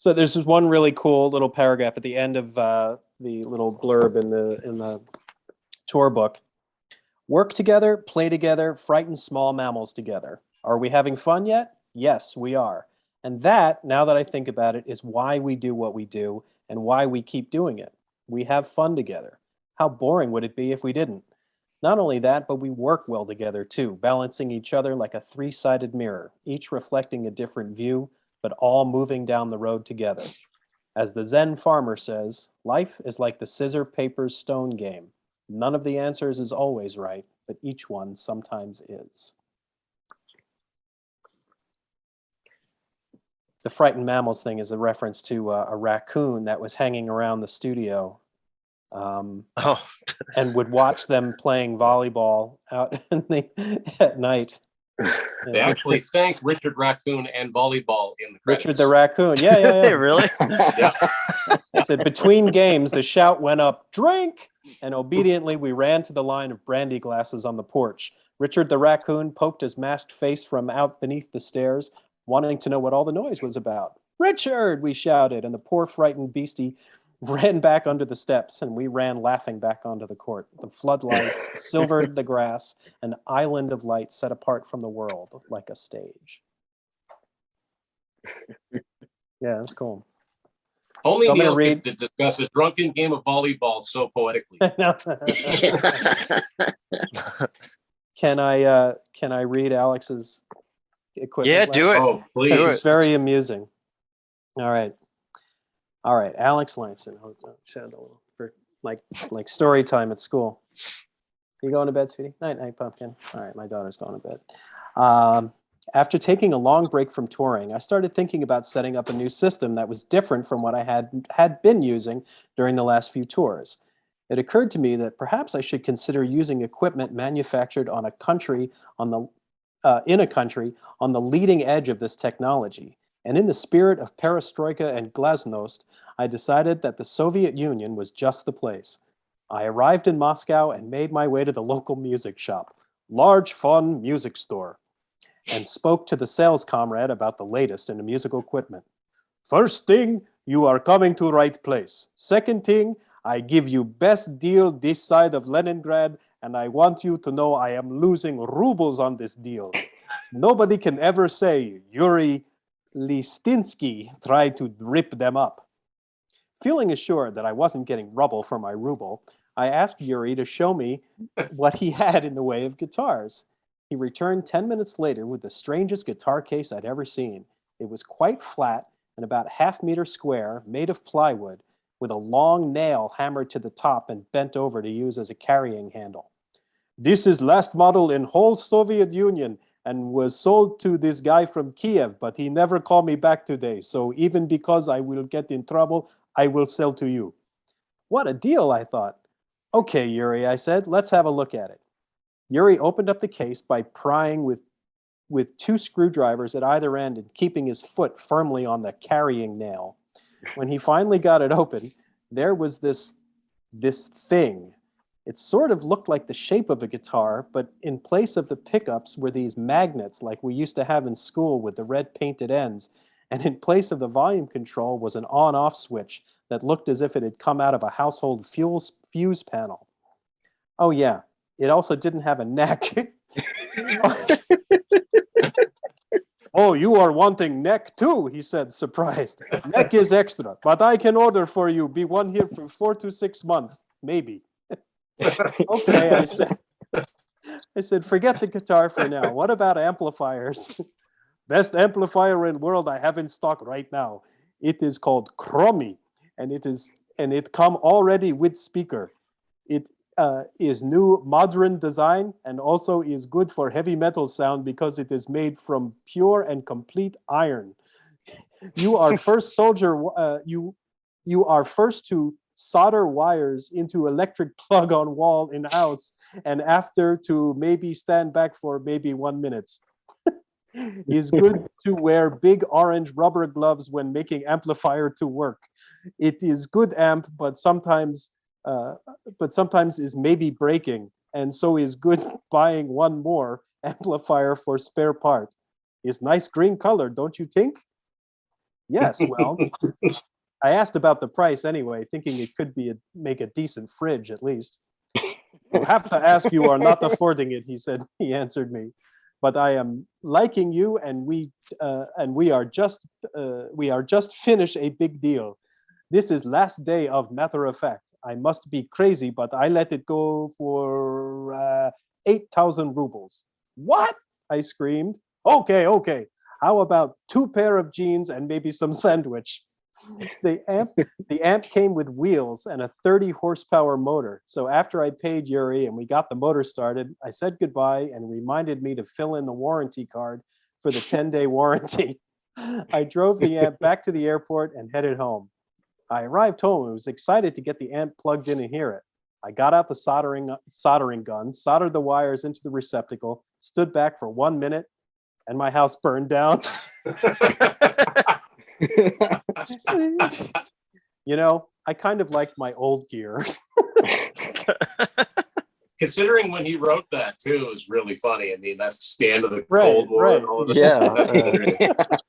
So there's this one really cool little paragraph at the end of the little blurb in the tour book. Work together, play together, frighten small mammals together. Are we having fun yet? Yes, we are. And that, now that I think about it, is why we do what we do and why we keep doing it. We have fun together. How boring would it be if we didn't? Not only that, but we work well together too, balancing each other like a three-sided mirror, each reflecting a different view, but all moving down the road together. As the Zen farmer says, life is like the scissor, paper, stone game. None of the answers is always right, but each one sometimes is. The frightened mammals thing is a reference to a raccoon that was hanging around the studio and would watch them playing volleyball out at night. They actually thank Richard Raccoon and volleyball in the credits. Richard the Raccoon, yeah. Really? Yeah. It said, between games, the shout went up, drink! And obediently we ran to the line of brandy glasses on the porch. Richard the Raccoon poked his masked face from out beneath the stairs, wanting to know what all the noise was about. Richard, we shouted, and the poor frightened beastie ran back under the steps, and we ran laughing back onto the court. The floodlights silvered the grass, an island of light set apart from the world like a stage. Yeah, that's cool. Only Neil could discuss a drunken game of volleyball so poetically. Can I read Alex's equipment? Yeah, do it. Oh, please. It's very amusing. All right, Alex Langston. For like story time at school. You going to bed, sweetie? Night, pumpkin. All right, my daughter's going to bed. After taking a long break from touring, I started thinking about setting up a new system that was different from what I had been using during the last few tours. It occurred to me that perhaps I should consider using equipment manufactured in a country on the leading edge of this technology. And in the spirit of perestroika and glasnost, I decided that the Soviet Union was just the place. I arrived in Moscow and made my way to the local music shop, Large Fun Music Store, and spoke to the sales comrade about the latest in the musical equipment. First thing, you are coming to right place. Second thing, I give you best deal this side of Leningrad, and I want you to know I am losing rubles on this deal. Nobody can ever say Yuri Listinsky tried to rip them up. Feeling assured that I wasn't getting rubble for my ruble, I asked Yuri to show me what he had in the way of guitars. He returned 10 minutes later with the strangest guitar case I'd ever seen. It was quite flat and about ½ meter square, made of plywood, with a long nail hammered to the top and bent over to use as a carrying handle. This is last model in whole Soviet Union and was sold to this guy from Kiev, but he never called me back today. So even because I will get in trouble, I will sell to you. What a deal, I thought. Okay, Yuri, I said, let's have a look at it. Yuri opened up the case by prying with 2 screwdrivers at either end and keeping his foot firmly on the carrying nail. When he finally got it open, there was this thing. It sort of looked like the shape of a guitar, but in place of the pickups were these magnets like we used to have in school with the red painted ends. And in place of the volume control was an on-off switch that looked as if it had come out of a household fuse panel. Oh yeah, it also didn't have a neck. Oh, you are wanting neck too, he said, surprised. Neck is extra, but I can order for you. Be one here for 4 to 6 months, maybe. Okay, I said, forget the guitar for now. What about amplifiers? Best amplifier in world I have in stock right now. It is called Chromi, and it come already with speaker. It is new modern design and also is good for heavy metal sound because it is made from pure and complete iron. You are first you are first to solder wires into electric plug on wall in house, and after to maybe stand back for maybe 1 minute. Is good to wear big orange rubber gloves when making amplifier to work. It is good amp, but sometimes is maybe breaking, and so is good buying one more amplifier for spare part. Is nice green color, don't you think? Yes, well, I asked about the price anyway, thinking it could make a decent fridge at least. "You'll have to ask, you are not affording it," he said. He answered me. "But I am liking you, and we are just finished a big deal. This is last day of matter of fact. I must be crazy, but I let it go for 8,000 rubles." "What?" I screamed. Okay. How about 2 pair of jeans and maybe some sandwich?" The amp came with wheels and a 30 horsepower motor. So after I paid Yuri and we got the motor started, I said goodbye and reminded me to fill in the warranty card for the 10-day warranty. I drove the amp back to the airport and headed home. I arrived home and was excited to get the amp plugged in and hear it. I got out the soldering gun, soldered the wires into the receptacle, stood back for 1 minute, and my house burned down. I kind of liked my old gear. Considering when he wrote that too is really funny. I mean, that's the end of the Cold War. Right. And all of that.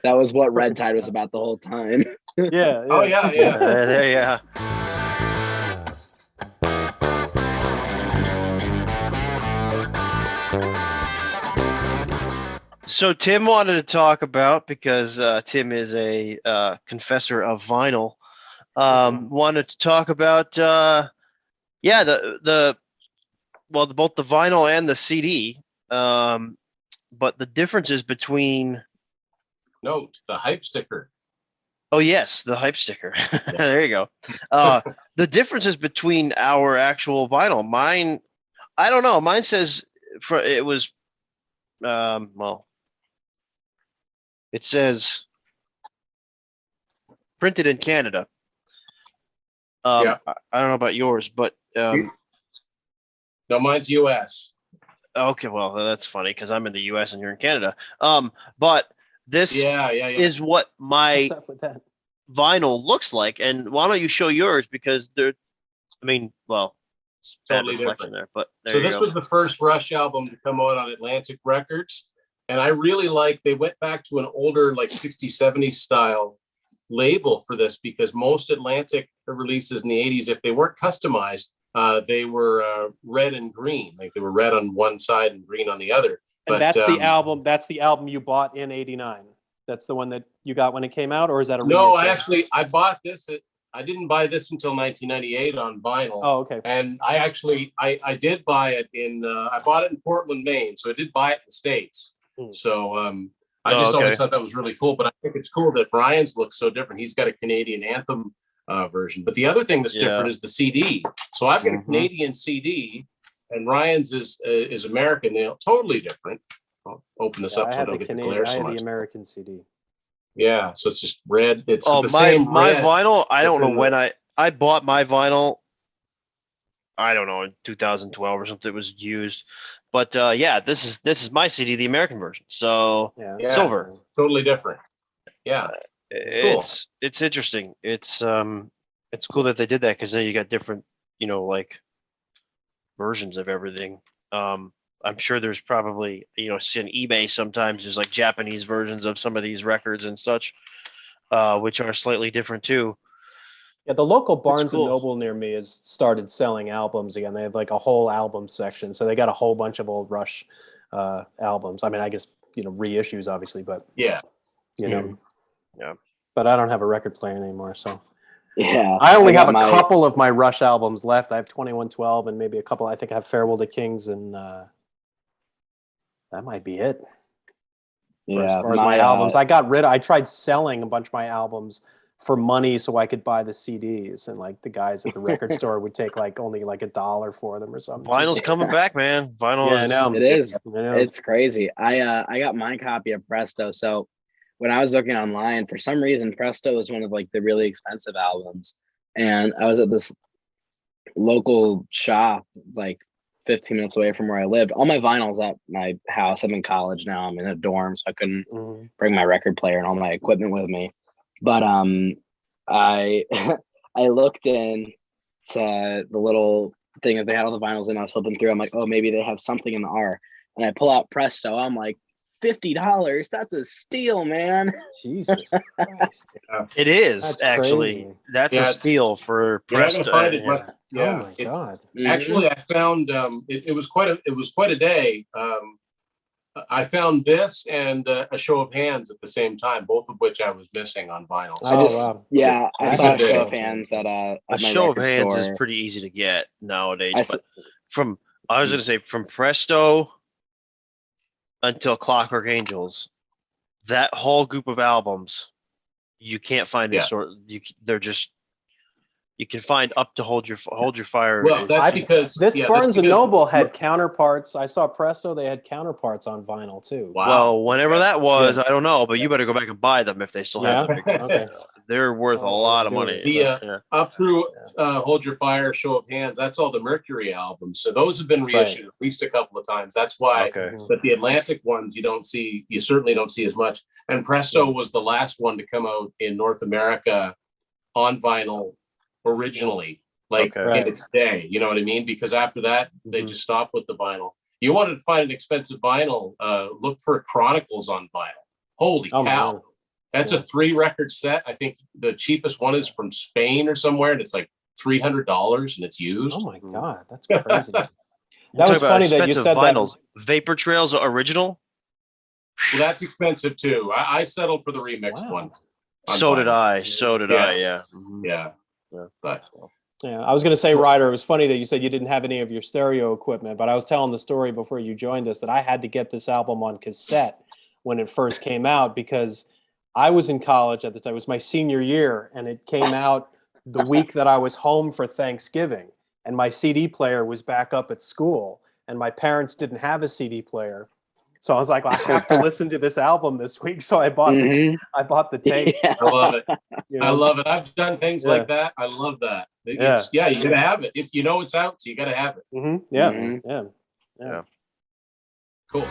That was what Red Tide was about the whole time. Yeah. Oh yeah. There. So Tim wanted to talk about, because Tim is a confessor of vinyl, wanted to talk about both the vinyl and the CD, but the differences between. Note the hype sticker. Oh yes, the hype sticker. There you go. The differences between our actual vinyl. Mine, I don't know. Mine says it was, it says printed in Canada. I don't know about yours, but no, mine's U.S. Okay, well that's funny because I'm in the U.S. and you're in Canada. But this is what my What's up with that? vinyl looks like, and why don't you show yours, because it's bad Totally reflection different there. But so this was the first Rush album to come out on Atlantic Records, and I really they went back to an older like 60s, 70s style label for this, because most Atlantic releases in the 80s, if they weren't customized, they were red and green, like they were red on one side and green on the other. And that's the album. That's the album you bought in '89. That's the one that you got when it came out, or is that a no? I bought this. I didn't buy this until 1998 on vinyl. Oh, okay. And I did buy it in. I bought it in Portland, Maine, so I did buy it in the States. So I just always thought that was really cool. But I think it's cool that Brian's looks so different. He's got a Canadian anthem version. But the other thing that's different is the CD. So I've got a Canadian CD, and Ryan's is American. They're totally different. I'll open this up so I don't get the glare so much. I had the American CD. Yeah, so it's just red. It's my vinyl. I don't know when I bought my vinyl. I don't know, in 2012 or something. It was used, but this is my CD, the American version. So silver, totally different. Yeah, it's interesting. It's cool that they did that, because then you got different, versions of everything. I'm sure there's probably, see on eBay sometimes there's like Japanese versions of some of these records and such, which are slightly different too. Yeah, the local Barnes and Noble near me has started selling albums again. They have like a whole album section, so they got a whole bunch of old Rush albums. I mean, I guess reissues obviously, but yeah. But I don't have a record player anymore, so. Yeah, I only have a couple of my Rush albums left. I have 2112 and maybe a couple. I think I have Farewell to Kings, and that might be it. Yeah, as far as my albums, I tried selling a bunch of my albums for money so I could buy the CDs, and like the guys at the record store would take only $1 for them or something. Vinyl's coming back, man. Vinyl. Yeah, I know. It is. It's crazy. I got my copy of Presto. So when I was looking online, for some reason, Presto was one of like the really expensive albums, and I was at this local shop like 15 minutes away from where I lived. All my vinyl's at my house. I'm in college now. I'm in a dorm, so I couldn't bring my record player and all my equipment with me. But I I looked in to the little thing that they had all the vinyls in. I was flipping through. I'm like, oh, maybe they have something in the R. And I pull out Presto. I'm like, $50. That's a steal, man. Jesus Christ. It is That's actually. crazy. That's Yeah, a it's- steal for You're not Presto. gonna find it yeah. much. Yeah. Oh my it's- God. Actually, I found it was quite a day. I found this and a show of hands at the same time, both of which I was missing on vinyl. I Oh, just, wow. yeah, I That's saw a a good show day. of hands at A my show of record hands store. is pretty easy to get nowadays. I s- But I was going to say from Presto until Clockwork Angels, that whole group of albums, you can't find this Yeah. sort. They're just you can find up to hold your fire. Well, is that's cheap. because This yeah, Barnes that's and because- Noble had counterparts. I saw Presto; they had counterparts on vinyl too. Wow. Well, whenever Okay. that was, I don't know, but you better go back and buy them if they still have Yeah? them. Okay. They're worth a Oh, lot of dude. money. The, but, yeah. Up through Hold Your Fire, Show of Hands, that's all the Mercury albums. So those have been reissued at least a couple of times. That's why. Okay. But the Atlantic ones, you certainly don't see as much. And Presto was the last one to come out in North America on vinyl originally, like Okay. in its day. You know what I mean? Because after that, they Mhm. just stopped with the vinyl. You wanted to find an expensive vinyl, look for Chronicles on vinyl. Holy Oh, cow. man. That's Yeah. a 3-record set. I think the cheapest one is from Spain or somewhere, and it's like $300 and it's used. Oh my God, that's crazy. You That talk was about funny that you expensive said vinyls. Vapor Trails original. Well, that's expensive too. I settled for the remix Wow. one. on So did vinyl. I. So did Yeah. I. Yeah. Mhm. Yeah. Yeah. But Yeah, I was going to say, Ryder, it was funny that you said you didn't have any of your stereo equipment, but I was telling the story before you joined us that I had to get this album on cassette when it first came out because I was in college at the time. It was my senior year, and it came out the week that I was home for Thanksgiving, and my CD player was back up at school, and my parents didn't have a CD player. So I was like, I have to listen to this album this week. So I bought Mhm. the tape. Yeah. I love it. You I know? love it. I've done things Yeah. like that. I love that. Yeah. You gotta have it. It's it's out, so you gotta have it. Yeah, Mhm. yeah. Cool.